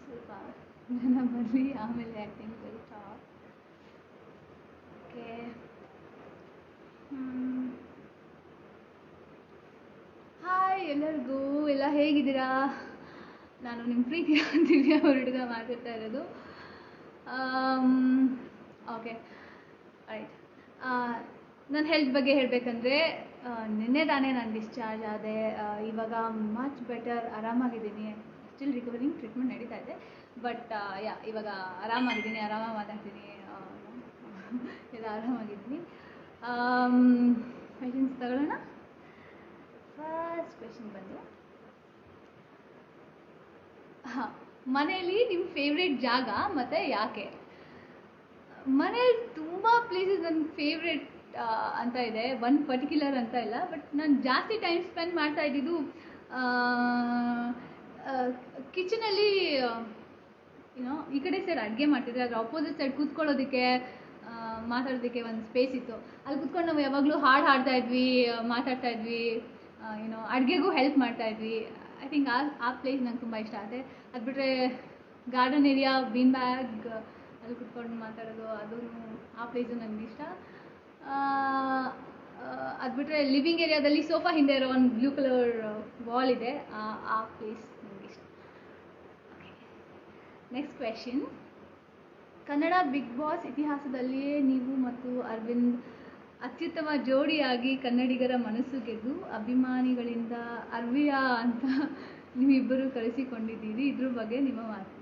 ಸ್ವಲ್ಪ ಜನ ಬರಲಿ ಆಮೇಲೆ ಆ್ಯಕ್ಟಿಂಗ್ ಕಲಿತಾ. ಓಕೆ. ಹಾಯ್ ಎಲ್ಲರಿಗೂ, ಎಲ್ಲ ಹೇಗಿದ್ದೀರಾ? ನಾನು ನಿಮ್ಮ ಪ್ರೀತಿಯ ದಿವ್ಯ ಹುಡುಗ ಮಾತಾಡ್ತಾ ಇರೋದು. Okay right. ನನ್ನ ಹೆಲ್ತ್ ಬಗ್ಗೆ ಹೇಳಬೇಕಂದ್ರೆ ನಿನ್ನೆ ತಾನೇ ನಾನು ಡಿಸ್ಚಾರ್ಜ್ ಆದೆ. ಇವಾಗ ಮಚ್ ಬೆಟರ್, ಆರಾಮಾಗಿದ್ದೀನಿ. ಸ್ಟಿಲ್ ರಿಕವರಿಂಗ್, ಟ್ರೀಟ್ಮೆಂಟ್ ನಡೀತಾ ಇದೆ. ಬಟ್ ಇವಾಗ ಆರಾಮಾಗಿದ್ದೀನಿ, ಆರಾಮಾಗಿ ಮಾತಾಡ್ತೀನಿ, ಎಲ್ಲ ಆರಾಮಾಗಿದ್ದೀನಿ. ಕ್ವೆಶನ್ಸ್ ತಗೊಳ್ಳೋಣ. ಫಸ್ಟ್ ಕ್ವೆಶನ್ ಬಂದು, ಹಾಂ, ಮನೆಯಲ್ಲಿ ನಿಮ್ಮ ಫೇವ್ರೇಟ್ ಜಾಗ ಮತ್ತು ಯಾಕೆ? ಮನೇಲಿ ತುಂಬ ಪ್ಲೇಸಸ್ ನನ್ನ ಫೇವ್ರೇಟ್ ಅಂತ ಇದೆ, ಒನ್ ಪರ್ಟಿಕ್ಯುಲರ್ ಅಂತ ಇಲ್ಲ. ಬಟ್ ನಾನು ಜಾಸ್ತಿ ಟೈಮ್ ಸ್ಪೆಂಡ್ ಮಾಡ್ತಾ ಇದ್ದಿದ್ದು ಕಿಚನಲ್ಲಿ. ಏನೋ ಈ ಕಡೆ ಸೈಡ್ ಅಡುಗೆ ಮಾಡ್ತಿದ್ದೆ, ಅದ್ರ ಆಪೋಸಿಟ್ ಸೈಡ್ ಕೂತ್ಕೊಳ್ಳೋದಕ್ಕೆ, ಮಾತಾಡೋದಕ್ಕೆ ಒಂದು ಸ್ಪೇಸ್ ಇತ್ತು. ಅಲ್ಲಿ ಕೂತ್ಕೊಂಡು ನಾವು ಯಾವಾಗಲೂ ಹಾಡು ಹಾಡ್ತಾ ಇದ್ವಿ, ಮಾತಾಡ್ತಾ ಇದ್ವಿ, ಏನೋ ಅಡುಗೆಗೂ ಹೆಲ್ಪ್ ಮಾಡ್ತಾ ಇದ್ವಿ. ಐ ಥಿಂಕ್ ಆ ಪ್ಲೇಸ್ ನಂಗೆ ತುಂಬ ಇಷ್ಟ ಆಗುತ್ತೆ. ಅದು ಬಿಟ್ಟರೆ ಗಾರ್ಡನ್ ಏರಿಯಾ, ಬೀನ್ ಬ್ಯಾಗ್, ಅಲ್ಲಿ ಕುತ್ಕೊಂಡು ಮಾತಾಡೋದು, ಅದು ಆ ಪ್ಲೇಸು ನನಗೆ ಇಷ್ಟ. ಅದು ಬಿಟ್ಟರೆ ಲಿವಿಂಗ್ ಏರಿಯಾದಲ್ಲಿ ಸೋಫಾ ಹಿಂದೆ ಇರೋ ಒಂದು ಬ್ಲೂ ಕಲರ್ ವಾಲ್ ಇದೆ, ಆ ಪ್ಲೇಸ್ ನನಗೆ ಇಷ್ಟ. Okay, next question. Kannada big boss ಇತಿಹಾಸದಲ್ಲಿಯೇ ನೀವು ಮತ್ತು ಅರವಿಂದ್ ಅತ್ಯುತ್ತಮ ಜೋಡಿಯಾಗಿ ಕನ್ನಡಿಗರ ಮನಸ್ಸು ಗೆದ್ದು ಅಭಿಮಾನಿಗಳಿಂದ ಅರ್ವಿಯಾ ಅಂತ ನೀವಿಬ್ಬರು ಕರೆಸಿಕೊಂಡಿದ್ದೀರಿ. ಇದ್ರ ಬಗ್ಗೆ ನಿಮ್ಮ ಮಾತು.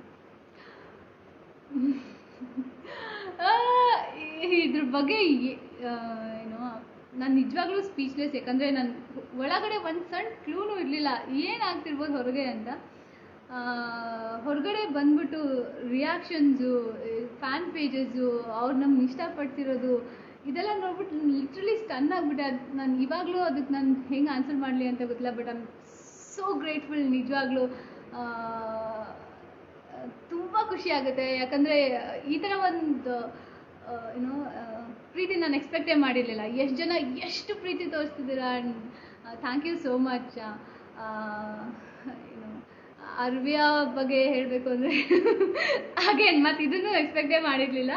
ಇದ್ರ ಬಗ್ಗೆ ಏನೋ ನಾನು ನಿಜವಾಗ್ಲೂ ಸ್ಪೀಚ್ಲೆಸ್. ಯಾಕಂದರೆ ನನ್ನ ಒಳಗಡೆ ಒಂದು ಸಣ್ಣ ಕ್ಲೂನೂ ಇರಲಿಲ್ಲ ಏನಾಗ್ತಿರ್ಬೋದು ಹೊರಗೆ ಅಂತ. ಹೊರಗಡೆ ಬಂದ್ಬಿಟ್ಟು ರಿಯಾಕ್ಷನ್ಸು, ಫ್ಯಾನ್ ಪೇಜಸ್ಸು, ಅವ್ರು ನಮ್ಗೆ ಇಷ್ಟಪಡ್ತಿರೋದು, ಇದೆಲ್ಲ ನೋಡ್ಬಿಟ್ಟು ಲಿಟ್ರಲಿ ಸ್ಟನ್ ಆಗಿಬಿಟ್ಟೆ. ಅದು ನಾನು ಇವಾಗಲೂ ಅದಕ್ಕೆ ನಾನು ಹೆಂಗೆ ಆನ್ಸರ್ ಮಾಡಲಿ ಅಂತ ಗೊತ್ತಿಲ್ಲ. But I am so grateful. ನಿಜವಾಗ್ಲೂ ತುಂಬ ಖುಷಿ ಆಗುತ್ತೆ. ಯಾಕಂದರೆ ಈ ಥರ ಒಂದು ಏನೋ ಪ್ರೀತಿ ನಾನು ಎಕ್ಸ್ಪೆಕ್ಟೇ ಮಾಡಿರಲಿಲ್ಲ. ಎಷ್ಟು ಜನ ಎಷ್ಟು ಪ್ರೀತಿ ತೋರಿಸ್ತಿದ್ದೀರಾ, and thank you so much. ಏನು ಅರ್ವಿಯಾ ಬಗ್ಗೆ ಹೇಳಬೇಕು ಅಂದರೆ ಹಾಗೇನು ಮತ್ತು ಇದನ್ನು ಎಕ್ಸ್ಪೆಕ್ಟೇ ಮಾಡಿರಲಿಲ್ಲ.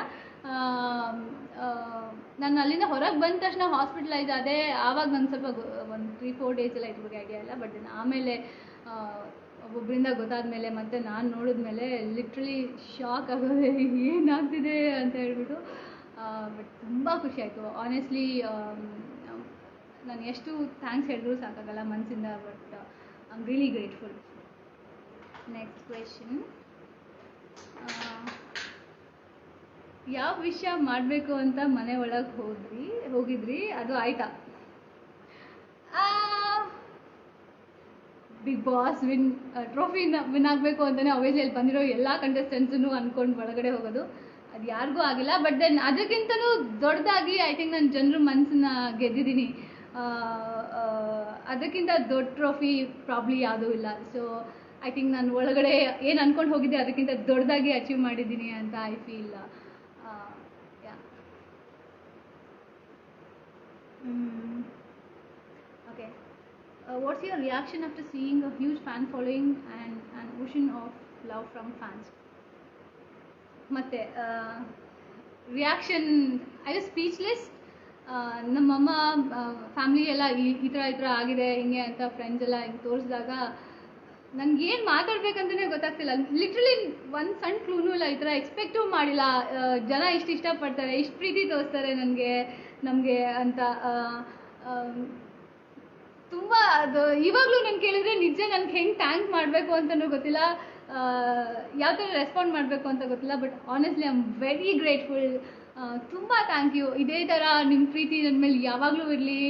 ನಾನು ಅಲ್ಲಿಂದ ಹೊರಗೆ ಬಂದ ತಕ್ಷಣ ಹಾಸ್ಪಿಟಲೈಸ್ ಆದೆ. ಆವಾಗ ನಂಗೆ ಸ್ವಲ್ಪ ಒಂದು 3-4 ಡೇಸ್ ಎಲ್ಲ ಇದ್ರ ಬಗ್ಗೆ ಐಡಿಯಾ ಇಲ್ಲ. ಬಟ್ ಆಮೇಲೆ ಒಬ್ಬೊಬ್ಬರಿಂದ ಗೊತ್ತಾದಮೇಲೆ ಮತ್ತು ನಾನು ನೋಡಿದ್ಮೇಲೆ ಲಿಟ್ರಲಿ ಶಾಕ್ ಆಗೋದೆ, ಏನಾಗ್ತಿದೆ ಅಂತ ಹೇಳ್ಬಿಟ್ಟು. ಬಟ್ ತುಂಬ ಖುಷಿ ಆಯಿತು ಆನೆಸ್ಟ್ಲಿ. ನಾನು ಎಷ್ಟು ಥ್ಯಾಂಕ್ಸ್ ಹೇಳಿದ್ರು ಸಾಕಾಗಲ್ಲ ಮನಸ್ಸಿಂದ. But I am really grateful. Next question. ಯಾವ ವಿಷಯ ಮಾಡಬೇಕು ಅಂತ ಮನೆ ಒಳಗೆ ಹೋಗಿದ್ರಿ, ಅದು ಆಯಿತಾ? ಬಿಗ್ ಬಾಸ್ ಟ್ರೋಫಿ ವಿನ್ ಆಗಬೇಕು ಅಂತಲೇ ಆಬ್ವಿಯಸ್ಲಿ ಅಲ್ಲಿ ಬಂದಿರೋ ಎಲ್ಲ ಕಂಟೆಸ್ಟೆಂಟ್ಸನ್ನು ಅಂದ್ಕೊಂಡು ಒಳಗಡೆ ಹೋಗೋದು. ಅದು ಯಾರಿಗೂ ಆಗಿಲ್ಲ. ಬಟ್ ದೆನ್ ಅದಕ್ಕಿಂತಲೂ ದೊಡ್ಡದಾಗಿ ಐ ಥಿಂಕ್ ನಾನು ಜನರ ಮನಸ್ಸನ್ನ ಗೆದ್ದಿದ್ದೀನಿ. ಅದಕ್ಕಿಂತ ದೊಡ್ಡ ಟ್ರೋಫಿ ಪ್ರಾಬ್ಲಿ ಯಾವುದೂ ಇಲ್ಲ. ಸೊ ಐ ಥಿಂಕ್ ನಾನು ಒಳಗಡೆ ಏನು ಅಂದ್ಕೊಂಡು ಹೋಗಿದ್ದೆ ಅದಕ್ಕಿಂತ ದೊಡ್ಡದಾಗಿ ಅಚೀವ್ ಮಾಡಿದ್ದೀನಿ ಅಂತ I feel. Okay. What's your reaction after seeing a huge fan following and an ocean of love from fans? ಮತ್ತೆ ರಿಯಾಕ್ಷನ್, ಐ ವಾಸ್ ಸ್ಪೀಚ್ಲೆಸ್. ನಮ್ಮಮ್ಮ ಫ್ಯಾಮಿಲಿ ಎಲ್ಲ ಈ ಥರ ಆಗಿದೆ ಹಿಂಗೆ ಅಂತ ಫ್ರೆಂಡ್ಸ್ ಎಲ್ಲ ಹಿಂಗೆ ತೋರಿಸಿದಾಗ ನನಗೇನು ಮಾತಾಡ್ಬೇಕಂತಲೇ ಗೊತ್ತಾಗ್ತಿಲ್ಲ. ಲಿಟ್ರಲಿ ಒಂದು ಸಣ್ಣ ಕ್ಲೂನೂ ಇಲ್ಲ. ಈ ಥರ ಎಕ್ಸ್ಪೆಕ್ಟೂ ಮಾಡಿಲ್ಲ. ಜನ ಇಷ್ಟು ಇಷ್ಟಪಡ್ತಾರೆ, ಇಷ್ಟು ಪ್ರೀತಿ ತೋರಿಸ್ತಾರೆ ನಮಗೆ ಅಂತ. ತುಂಬ ಅದು ಇವಾಗಲೂ ನಾನು ಕೇಳಿದ್ರೆ ನಿಜ ನನಗೆ ಹೆಂಗೆ ಥ್ಯಾಂಕ್ ಮಾಡಬೇಕು ಅಂತಲೂ ಗೊತ್ತಿಲ್ಲ, ಯಾವ ಥರ ರೆಸ್ಪಾಂಡ್ ಮಾಡಬೇಕು ಅಂತ ಗೊತ್ತಿಲ್ಲ. But honestly I am very grateful. ತುಂಬ ಥ್ಯಾಂಕ್ ಯು. ಇದೇ ಥರ ನಿಮ್ಮ ಪ್ರೀತಿ ನನ್ನ ಮೇಲೆ ಯಾವಾಗಲೂ ಇರಲಿ.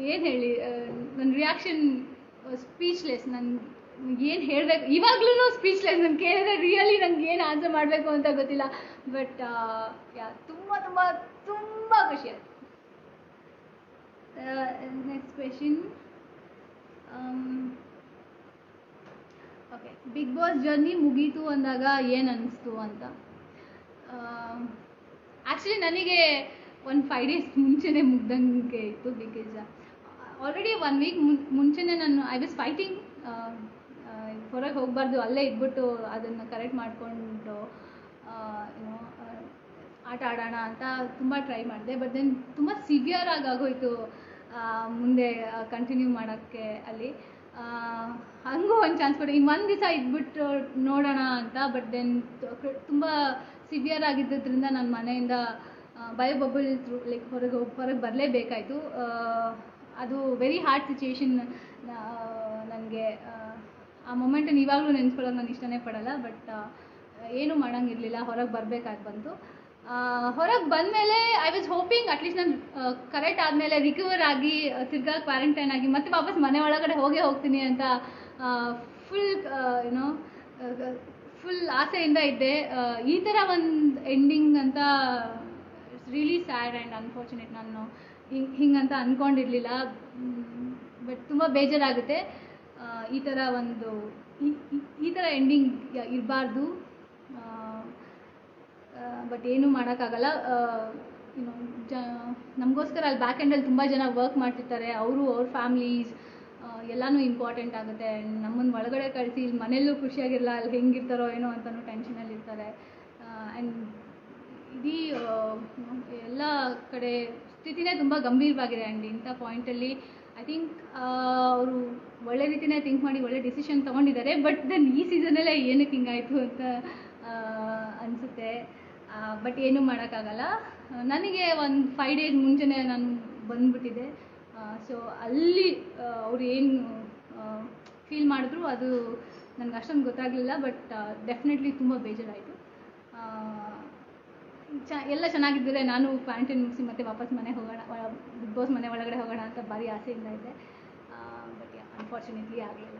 ಏನು ಹೇಳಿ, ನನ್ನ ರಿಯಾಕ್ಷನ್ ಸ್ಪೀಚ್ಲೆಸ್. ನನಗೆ ಏನು ಹೇಳಬೇಕು ಇವಾಗಲೂ ಸ್ಪೀಚ್ಲೆಸ್. ನಾನು ಕೇಳಿದ್ರೆ ರಿಯಲಿ ನನಗೆ ಏನು ಆನ್ಸರ್ ಮಾಡಬೇಕು ಅಂತ ಗೊತ್ತಿಲ್ಲ. ಬಟ್ ತುಂಬ ತುಂಬ ತುಂಬ ಖುಷಿ ಆಯಿತು. Next question. Okay, Bigg Boss journey ಮುಗೀತು ಅಂದಾಗ ಏನು ಅನ್ನಿಸ್ತು ಅಂತ. ಆ್ಯಕ್ಚುಲಿ ನನಗೆ ಒಂದು 5 days ಮುಂಚೆನೇ ಮುಗ್ದಂಗೆ ಇತ್ತು. ಬಿಕಾಸ್ ಆಲ್ರೆಡಿ 1 week ಮುಂಚೆನೇ ನಾನು ಐ ವಾಸ್ ಫೈಟಿಂಗ್ ಹೊರಗೆ ಹೋಗಬಾರ್ದು, ಅಲ್ಲೇ ಇದ್ಬಿಟ್ಟು ಅದನ್ನು ಕರೆಕ್ಟ್ ಮಾಡಿಕೊಂಡು ಏನೋ ಆಟ ಆಡೋಣ ಅಂತ ತುಂಬ ಟ್ರೈ ಮಾಡಿದೆ. ಬಟ್ ದೆನ್ ತುಂಬ ಸಿವಿಯರ್ ಆಗೋಯ್ತು ಮುಂದೆ ಕಂಟಿನ್ಯೂ ಮಾಡೋಕ್ಕೆ. ಅಲ್ಲಿ ಹಂಗೂ ಒಂದು ಚಾನ್ಸ್ ಕೊಡಿ, ಇನ್ನು ಒಂದು ದಿವಸ ಇದ್ಬಿಟ್ಟು ನೋಡೋಣ ಅಂತ. ಬಟ್ ದೆನ್ ತುಂಬ ಸಿವಿಯರ್ ಆಗಿದ್ದರಿಂದ ನನ್ನ ಮನೆಯಿಂದ ಬಯೋಬಬಲ್ ಲೈಕ್ ಹೊರಗೆ ಬರಲೇಬೇಕಾಯಿತು. ಅದು ವೆರಿ ಹಾರ್ಡ್ ಸಿಚುಯೇಷನ್. ನನಗೆ ಆ ಮೊಮೆಂಟನ್ನು ಇವಾಗಲೂ ನೆನೆಸ್ಕೊಳ್ಳೋಕೆ ನಾನು ಇಷ್ಟನೇ ಪಡಲ್ಲ. ಬಟ್ ಏನೂ ಮಾಡೋಂಗಿರಲಿಲ್ಲ, ಹೊರಗೆ ಬರಬೇಕಾಗಿ ಬಂತು. ಹೊರಗೆ ಬಂದಮೇಲೆ ಐ ವಾಸ್ ಹೋಪಿಂಗ್ ಅಟ್ಲೀಸ್ಟ್ ನಾನು ಕರೆಕ್ಟ್ ಆದಮೇಲೆ ರಿಕವರ್ ಆಗಿ ತಿರ್ಗಾ ಕ್ವಾರಂಟೈನ್ ಆಗಿ ಮತ್ತೆ ವಾಪಸ್ ಮನೆ ಒಳಗಡೆ ಹೋಗ್ತೀನಿ ಅಂತ ಫುಲ್ ಆಸೆಯಿಂದ ಇದ್ದೆ. ಈ ಥರ ಒಂದು ಎಂಡಿಂಗ್ ಅಂತ it's really sad and unfortunate. ನಾನು ಹಿಂಗಂತ ಅಂದ್ಕೊಂಡಿರಲಿಲ್ಲ. ಬಟ್ ತುಂಬ ಬೇಜಾರಾಗುತ್ತೆ. ಈ ಥರ ಈ ಥರ ಎಂಡಿಂಗ್ ಇರಬಾರ್ದು. ಬಟ್ ಏನೂ ಮಾಡೋಕ್ಕಾಗಲ್ಲ. ನಮಗೋಸ್ಕರ ಅಲ್ಲಿ ಬ್ಯಾಕ್ ಎಂಡಲ್ಲಿ ತುಂಬ ಜನ ವರ್ಕ್ ಮಾಡ್ತಿರ್ತಾರೆ. ಅವ್ರ ಫ್ಯಾಮ್ಲೀಸ್ ಎಲ್ಲನೂ ಇಂಪಾರ್ಟೆಂಟ್ ಆಗುತ್ತೆ. ನಮ್ಮನ್ನು ಒಳಗಡೆ ಕಳಿಸಿ ಇಲ್ಲಿ ಮನೆಯಲ್ಲೂ ಖುಷಿಯಾಗಿರಲ್ಲ, ಅಲ್ಲಿ ಹೆಂಗಿರ್ತಾರೋ ಏನೋ ಅಂತಲೂ ಟೆನ್ಷನಲ್ಲಿರ್ತಾರೆ. ಆ್ಯಂಡ್ ಇಡೀ ಎಲ್ಲ ಕಡೆ ಸ್ಥಿತಿನೇ ತುಂಬ ಗಂಭೀರವಾಗಿದೆ. ಆ್ಯಂಡ್ ಇಂಥ ಪಾಯಿಂಟಲ್ಲಿ ಐ ಥಿಂಕ್ ಅವರು ಒಳ್ಳೆ ರೀತಿಯೇ ಥಿಂಕ್ ಮಾಡಿ ಒಳ್ಳೆ ಡಿಸಿಷನ್ ತೊಗೊಂಡಿದ್ದಾರೆ. ಬಟ್ ದೆನ್ ಈ ಸೀಸನಲ್ಲೇ ಏನಕ್ಕೆ ಹಿಂಗಾಯಿತು ಅಂತ ಅನಿಸುತ್ತೆ. ಬಟ್ ಏನೂ ಮಾಡೋಕ್ಕಾಗಲ್ಲ. ನನಗೆ ಒಂದು 5 days ಮುಂಚೆನೇ ನಾನು ಬಂದುಬಿಟ್ಟಿದ್ದೆ. ಸೊ ಅಲ್ಲಿ ಅವ್ರು ಏನು ಫೀಲ್ ಮಾಡಿದ್ರು ಅದು ನನಗೆ ಅಷ್ಟೊಂದು ಗೊತ್ತಾಗಲಿಲ್ಲ. ಬಟ್ ಡೆಫಿನೆಟ್ಲಿ ತುಂಬ ಬೇಜಾರಾಯಿತು. ಎಲ್ಲ ಚೆನ್ನಾಗಿದ್ದರೆ ನಾನು ಕ್ವಾರಂಟೈನ್ ಮುಗಿಸಿ ಮತ್ತೆ ವಾಪಸ್ ಮನೆಗೆ ಹೋಗೋಣ, ಬಿಗ್ ಬಾಸ್ ಮನೆ ಒಳಗಡೆ ಹೋಗೋಣ ಅಂತ ಭಾರಿ ಆಸೆಯಿಂದ ಇದ್ದೆ. ಬಟ್ ಅನ್ಫಾರ್ಚುನೇಟ್ಲಿ ಆಗಲಿಲ್ಲ.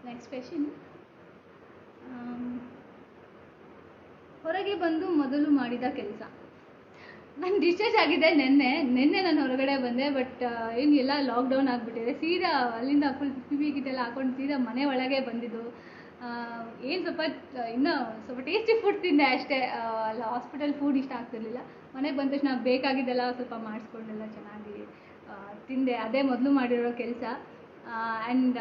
Next question. ಹೊರಗೆ ಬಂದು ಮೊದಲು ಮಾಡಿದ ಕೆಲಸ. ನಾನು ಡಿಸ್ಚಾರ್ಜ್ ಆಗಿದೆ ನಿನ್ನೆ ನಾನು ಹೊರಗಡೆ ಬಂದೆ. ಬಟ್ ಏನು ಎಲ್ಲ ಲಾಕ್ಡೌನ್ ಆಗಿಬಿಟ್ಟಿದೆ. ಸೀದಾ ಅಲ್ಲಿಂದ ಫುಲ್ PPE ಕಿಟ್ ಹಾಕೊಂಡು ಸೀದಾ ಮನೆ ಒಳಗೆ ಬಂದಿದ್ದು. ಏನು ಸ್ವಲ್ಪ ಟೇಸ್ಟಿ ಫುಡ್ ತಿಂದೆ ಅಷ್ಟೇ. ಅಲ್ಲಿ ಹಾಸ್ಪಿಟಲ್ ಫುಡ್ ಇಷ್ಟ ಆಗ್ತಿರ್ಲಿಲ್ಲ. ಮನೆಗೆ ಬಂದ ತಕ್ಷಣ ಬೇಕಾಗಿದ್ದೆಲ್ಲ ಸ್ವಲ್ಪ ಮಾಡಿಸ್ಕೊಂಡೆಲ್ಲ ಚೆನ್ನಾಗಿ ತಿಂದೆ. ಅದೇ ಮೊದಲು ಮಾಡಿರೋ ಕೆಲಸ. ಆ್ಯಂಡ್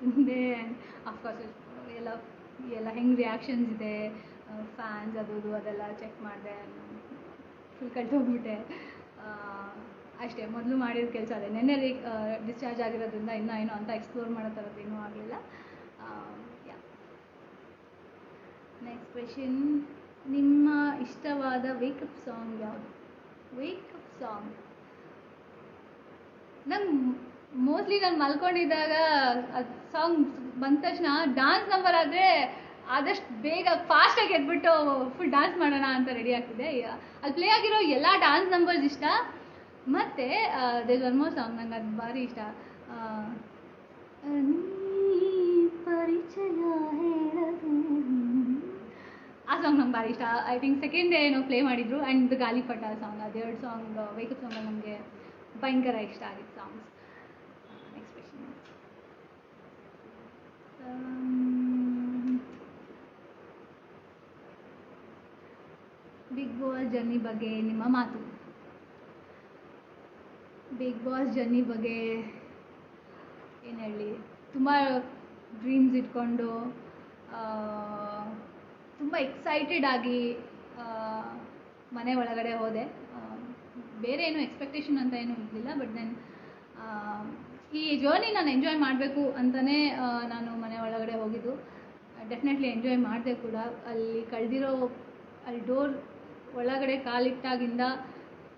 ತಿಂದೆ. ಆ್ಯಂಡ್ ಅಫ್ಕೋರ್ಸ್ ಎಲ್ಲ ಹೆಂಗೆ ರಿಯಾಕ್ಷನ್ಸ್ ಇದೆ, ಫ್ಯಾನ್ಸ್ ಅದೆಲ್ಲ ಚೆಕ್ ಮಾಡಿದೆ. ಫುಲ್ ಕಳ್ತೋಗ್ಬಿಟ್ಟೆ. ಅಷ್ಟೇ ಮೊದಲು ಮಾಡಿದ ಕೆಲಸ ಅದೇ. ನೆನ್ನೆ ಡಿಸ್ಚಾರ್ಜ್ ಆಗಿರೋದ್ರಿಂದ ಏನೋ ಅಂತ ಎಕ್ಸ್ಪ್ಲೋರ್ ಮಾಡೋ ಥರದ್ದು ಏನೂ ಆಗಲಿಲ್ಲ. Next question. ನಿಮ್ಮ ಇಷ್ಟವಾದ ವೇಕಪ್ ಸಾಂಗ್ ಯಾವುದು? ವೇಕಪ್ ಸಾಂಗ್ ನಂಗೆ ಮೋಸ್ಟ್ಲಿ ನಾನು ಮಲ್ಕೊಂಡಿದ್ದಾಗ ಅದು ಸಾಂಗ್ ಬಂದ ತಕ್ಷಣ ಡಾನ್ಸ್ ನಂಬರ್ ಆದರೆ ಆದಷ್ಟು ಬೇಗ ಫಾಸ್ಟಾಗಿ ಎದ್ಬಿಟ್ಟು ಫುಲ್ ಡಾನ್ಸ್ ಮಾಡೋಣ ಅಂತ ರೆಡಿ ಆಗ್ತಿದೆ. ಅಲ್ಲಿ ಪ್ಲೇ ಆಗಿರೋ ಎಲ್ಲ ಡಾನ್ಸ್ ನಂಬರ್ಸ್ ಇಷ್ಟ. ಮತ್ತು ದೇರ್ ಒನ್ ಮೋರ್ ಸಾಂಗ್ ನಂಗೆ ಅದು ಭಾರಿ ಇಷ್ಟ. ಪರಿಚಯ ಹೇಳದು, ಆ ಸಾಂಗ್ ನಂಗೆ ಭಾರಿ ಇಷ್ಟ. ಐ ಥಿಂಕ್ ಸೆಕೆಂಡ್ ಡೇ ಏನೋ ಪ್ಲೇ ಮಾಡಿದ್ರು. ಆ್ಯಂಡ್ ಗಾಲಿಪಟ ಸಾಂಗ್, ಅದೆರಡು ಸಾಂಗ್ ವೇಕಪ್ ಸಾಂಗ್ ನಮಗೆ ಭಯಂಕರ ಇಷ್ಟ ಆಗಿತ್ತು songs. Next question. Bigg Boss journey ಬಗ್ಗೆ ನಿಮ್ಮ ಮಾತು. ಬಿಗ್ ಬಾಸ್ ಜರ್ನಿ ಬಗ್ಗೆ ಏನು ಹೇಳಿ, ತುಂಬ ಡ್ರೀಮ್ಸ್ ಇಟ್ಕೊಂಡು ತುಂಬ ಎಕ್ಸೈಟೆಡ್ ಆಗಿ ಮನೆ ಒಳಗಡೆ ಹೋದೆ. ಬೇರೆ ಏನು ಎಕ್ಸ್ಪೆಕ್ಟೇಷನ್ ಅಂತ ಏನೂ ಇರಲಿಲ್ಲ. ಬಟ್ ದೆನ್ ಈ ಜರ್ನಿ ನಾನು ಎಂಜಾಯ್ ಮಾಡಬೇಕು ಅಂತಲೇ ನಾನು ಮನೆ ಒಳಗಡೆ ಹೋಗಿದ್ದು. ಡೆಫಿನೆಟ್ಲಿ ಎಂಜಾಯ್ ಮಾಡಿದೆ ಕೂಡ. ಅಲ್ಲಿ ಡೋರ್ ಒಳಗಡೆ ಕಾಲಿಟ್ಟಾಗಿಂದ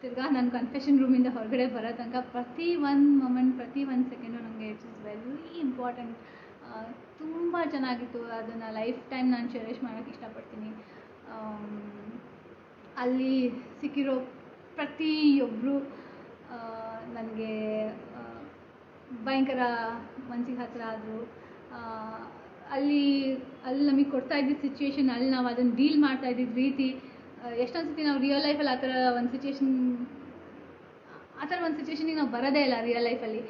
ತಿರ್ಗಾ ನನ್ನ ಕನ್ಫೆಷನ್ ರೂಮಿಂದ ಹೊರಗಡೆ ಬರೋ ತನಕ ಪ್ರತಿ ಒಂದು ಮೊಮೆಂಟ್, ಪ್ರತಿ ಒಂದು ಸೆಕೆಂಡು ನನಗೆ ಇಟ್ಸ್ ಇಸ್ ವೆರಿ ಇಂಪಾರ್ಟೆಂಟ್. ತುಂಬ ಚೆನ್ನಾಗಿತ್ತು. ಅದನ್ನು ಲೈಫ್ ಟೈಮ್ ನಾನು ಚೆರಿಷ್ ಮಾಡೋಕ್ಕೆ ಇಷ್ಟಪಡ್ತೀನಿ. ಅಲ್ಲಿ ಸಿಕ್ಕಿರೋ ಪ್ರತಿಯೊಬ್ಬರು ನನಗೆ ಭಯಂಕರ ಮನಸ್ಸಿಗೆ ಹತ್ತಿರ ಆದರು. ಅಲ್ಲಿ ನಮಗೆ ಕೊಡ್ತಾ ಇದ್ದಿದ್ದ ಸಿಚುವೇಶನ್, ಅಲ್ಲಿ ನಾವು ಅದನ್ನು ಡೀಲ್ ಮಾಡ್ತಾ ಇದ್ದಿದ್ದ ರೀತಿ, ಎಷ್ಟೊಂದು ಸತಿ ನಾವು ರಿಯಲ್ ಲೈಫಲ್ಲಿ ಆ ಥರ ಒಂದು ಸಿಚುವೇಶನಿಗೆ ನಾವು ಬರೋದೇ ಇಲ್ಲ ರಿಯಲ್ ಲೈಫಲ್ಲಿ.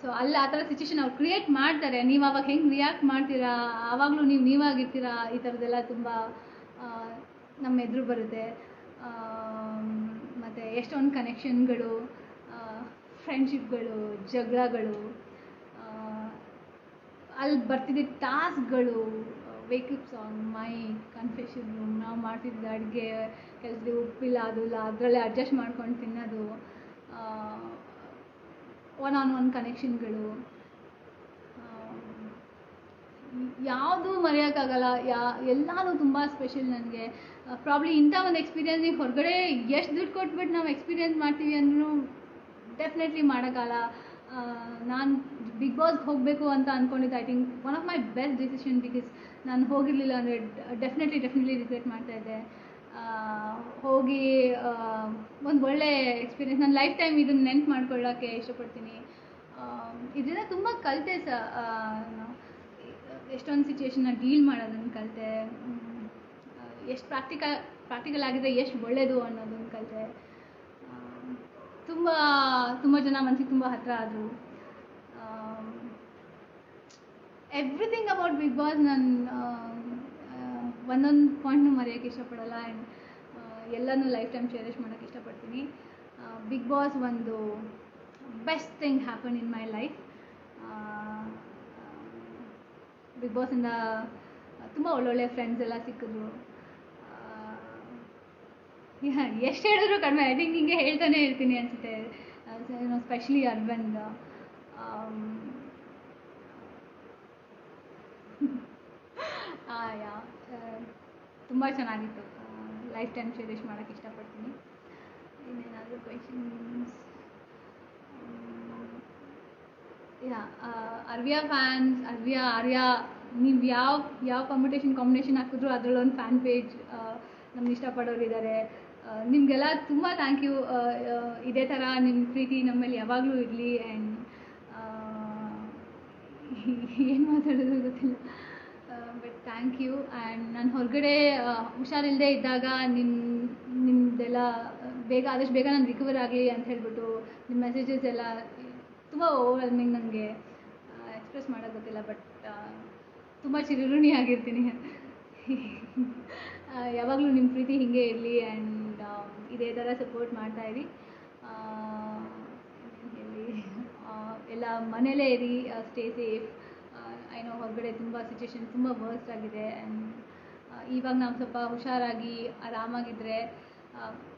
ಸೊ ಅಲ್ಲಿ ಆ ಥರ ಸಿಚುವೇಶನ್ ಅವ್ರು ಕ್ರಿಯೇಟ್ ಮಾಡ್ತಾರೆ. ನೀವು ಆವಾಗ ಹೆಂಗೆ ರಿಯಾಕ್ಟ್ ಮಾಡ್ತೀರಾ, ಆವಾಗಲೂ ನೀವಾಗಿರ್ತೀರಾ, ಈ ಥರದ್ದೆಲ್ಲ ತುಂಬ ನಮ್ಮ ಎದುರು ಬರುತ್ತೆ. ಮತ್ತು ಎಷ್ಟೊಂದು ಕನೆಕ್ಷನ್ಗಳು, ಫ್ರೆಂಡ್ಶಿಪ್ಗಳು, ಜಗಳಗಳು, ಅಲ್ಲಿ ಬರ್ತಿದ್ದ ಟಾಸ್ಕ್ಗಳು, wake up song, mic, confession room, ನಾವು ಮಾಡ್ತಿದ್ದ ಅಡುಗೆ, ಕೆಲಸದ ಉಪ್ಪಿಲ್ಲ ಅದು ಇಲ್ಲ ಅದರಲ್ಲೇ ಅಡ್ಜಸ್ಟ್ ಮಾಡ್ಕೊಂಡು ತಿನ್ನೋದು, ಒನ್ ಆನ್ ಒನ್ ಕನೆಕ್ಷನ್ಗಳು, ಯಾವುದೂ ಮರೆಯೋಕ್ಕಾಗಲ್ಲ. ಎಲ್ಲನೂ ತುಂಬ ಸ್ಪೆಷಲ್ ನನಗೆ. ಪ್ರಾಬ್ಲಿ ಇಂಥ ಒಂದು ಎಕ್ಸ್ಪೀರಿಯನ್ಸಿಗೆ ಹೊರಗಡೆ ಎಷ್ಟು ದುಡ್ಡು ಕೊಟ್ಬಿಟ್ಟು ನಾವು ಎಕ್ಸ್ಪೀರಿಯೆನ್ಸ್ ಮಾಡ್ತೀವಿ ಅಂದ್ರೂ ಡೆಫಿನೆಟ್ಲಿ ಮಾಡೋಕ್ಕಲ್ಲ. ನಾನು ಬಿಗ್ ಬಾಸ್ಗೆ ಹೋಗಬೇಕು ಅಂತ ಅಂದ್ಕೊಂಡಿದ್ದೆ. I think one of my best decision, because ನಾನು ಹೋಗಿರಲಿಲ್ಲ ಅಂದರೆ ಡೆಫಿನೆಟ್ಲಿ ರಿಗ್ರೆಟ್ ಮಾಡ್ತಾಯಿದ್ದೆ. ಹೋಗಿ ಒಂದು ಒಳ್ಳೆ ಎಕ್ಸ್ಪೀರಿಯೆನ್ಸ್, ನನ್ನ ಲೈಫ್ ಟೈಮ್ ಇದನ್ನು ನೆನ್ಪು ಮಾಡ್ಕೊಳ್ಳೋಕ್ಕೆ ಇಷ್ಟಪಡ್ತೀನಿ. ಇದರಿಂದ ತುಂಬ ಕಲಿತೆ ಎಷ್ಟೊಂದು ಸಿಚುವೇಶನ್ನ ಡೀಲ್ ಮಾಡೋದನ್ನು ಕಲಿತೆ. ಎಷ್ಟು ಪ್ರಾಕ್ಟಿಕಲ್ ಆಗಿದ್ರೆ ಎಷ್ಟು ಒಳ್ಳೆಯದು ಅನ್ನೋದನ್ನು ಕಲಿತೆ. ತುಂಬ ಜನ ಮನಸ್ಸಿಗೆ ತುಂಬ ಹತ್ತಿರ ಆದರು. ಎವ್ರಿಥಿಂಗ್ ಅಬೌಟ್ ಬಿಗ್ ಬಾಸ್ ನಾನು ಒಂದೊಂದು ಪಾಯಿಂಟ್ನೂ ಮರೆಯೋಕ್ಕೆ ಇಷ್ಟಪಡಲ್ಲ. ಆ್ಯಂಡ್ ಎಲ್ಲನೂ ಲೈಫ್ ಟೈಮ್ ಚೆರಿಷ್ ಮಾಡೋಕ್ಕೆ ಇಷ್ಟಪಡ್ತೀನಿ. ಬಿಗ್ ಬಾಸ್ ಒಂದು best thing happen in my life. Big ಬಾಸಿಂದ ತುಂಬ ಒಳ್ಳೊಳ್ಳೆ ಫ್ರೆಂಡ್ಸ್ ಎಲ್ಲ ಸಿಕ್ಕಿದ್ರು. ಎಷ್ಟು ಹೇಳಿದ್ರು ಕಡಿಮೆ. ಐ ಥಿಂಕ್ ಹಿಂಗೆ ಹೇಳ್ತಾನೆ ಇರ್ತೀನಿ ಅನಿಸುತ್ತೆ. ಸ್ಪೆಷಲಿ ಅರವಿಂದ್, ತುಂಬ ಚೆನ್ನಾಗಿತ್ತು. ಲೈಫ್ ಟೈಮ್ ಚೆರಿಷ್ ಮಾಡೋಕ್ಕೆ ಇಷ್ಟಪಡ್ತೀನಿ. ಇನ್ನೇನಾದರೂ ಕ್ವೆಶನ್ಸ್? ಅರ್ವಿಯಾ ಫ್ಯಾನ್ಸ್, ಆರ್ಯ, ನೀವು ಯಾವ ಕಾಂಬಿನೇಷನ್ ಹಾಕಿದ್ರು ಅದರಲ್ಲೊಂದು ಫ್ಯಾನ್ ಪೇಜ್ ನಮ್ಗೆ ಇಷ್ಟಪಡೋರು ಇದ್ದಾರೆ. ನಿಮಗೆಲ್ಲ ತುಂಬ ಥ್ಯಾಂಕ್ ಯು. ಇದೇ ಥರ ನಿಮ್ಮ ಪ್ರೀತಿ ನಮ್ಮ ಮೇಲೆ ಯಾವಾಗಲೂ ಇರಲಿ. ಆ್ಯಂಡ್ ಏನು ಮಾತಾಡೋದು ಗೊತ್ತಿಲ್ಲ, ಬಟ್ ಥ್ಯಾಂಕ್ ಯು. ಆ್ಯಂಡ್ ನಾನು ಹೊರಗಡೆ ಹುಷಾರಿಲ್ಲದೆ ಇದ್ದಾಗ ನಿಮ್ಮದೆಲ್ಲ ಆದಷ್ಟು ಬೇಗ ನಾನು ರಿಕವರ್ ಆಗಲಿ ಅಂತ ಹೇಳ್ಬಿಟ್ಟು ನಿಮ್ಮ ಮೆಸೇಜಸ್ ಎಲ್ಲ ತುಂಬ ಓವರ್ವೆಲ್ಮಿಂಗ್. ನನಗೆ ಎಕ್ಸ್ಪ್ರೆಸ್ ಮಾಡೋಕ್ಕೆ ಗೊತ್ತಿಲ್ಲ, ಬಟ್ ತುಂಬ ಚಿರಋಣಿ ಆಗಿರ್ತೀನಿ. ಯಾವಾಗಲೂ ನಿಮ್ಮ ಪ್ರೀತಿ ಹೀಗೆ ಇರಲಿ. ಆ್ಯಂಡ್ ಇದೇ ಥರ ಸಪೋರ್ಟ್ ಮಾಡ್ತಾಯಿರಿ. ಎಲ್ಲ ಮನೇಲೇ ಇರಿ, ಸ್ಟೇ ಸೇಫ್. ಏನೋ ಹೊರಗಡೆ ತುಂಬ ಸಿಚುವೇಶನ್ ತುಂಬ ವರ್ಸ್ಟ್ ಆಗಿದೆ. ಆ್ಯಂಡ್ ಇವಾಗ ನಾವು ಸ್ವಲ್ಪ ಹುಷಾರಾಗಿ ಆರಾಮಾಗಿದ್ದರೆ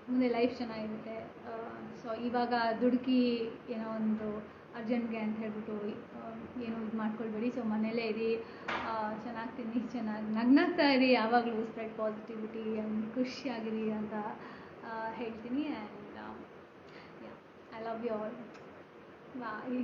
ಮುಂದೆ ಲೈಫ್ ಚೆನ್ನಾಗಿರುತ್ತೆ. ಸೊ ಇವಾಗ ದುಡುಕಿ ಏನೋ ಒಂದು ಅರ್ಜೆಂಟ್ಗೆ ಅಂತ ಹೇಳ್ಬಿಟ್ಟು ಏನೋ ಇದು ಮಾಡ್ಕೊಳ್ಬೇಡಿ. ಸೊ ಮನೇಲೇ ಇರಿ, ಚೆನ್ನಾಗಿ ತಿನ್ನಿ, ಚೆನ್ನಾಗಿ ನಗ್ನಾಗ್ತಾ ಇರಿ, ಯಾವಾಗಲೂ ಸ್ಪ್ರೆಡ್ ಪಾಸಿಟಿವಿಟಿ ಆ್ಯಂಡ್ ಖುಷಿಯಾಗಿರಿ ಅಂತ ಹೇಳ್ತೀನಿ. And I love you all. Bye.